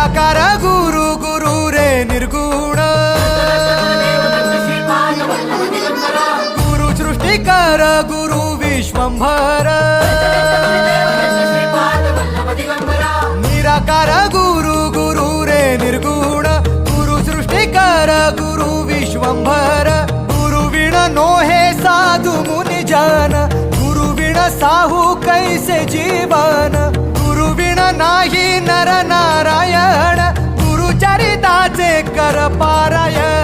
निराकार गुरु गुरु रे निर्गुण गुरु सृष्टिकर गुरु विश्वंभर निराकार गुरु गुरु रे निर्गुण गुरु सृष्टिकर गुरु विश्वंभर गुरु विण नोहे साधु मुनि जन गुरु विण साहू कैसे जीवन गुरु विण नाही नर नारायण गुरु चरिताचे कर पारायण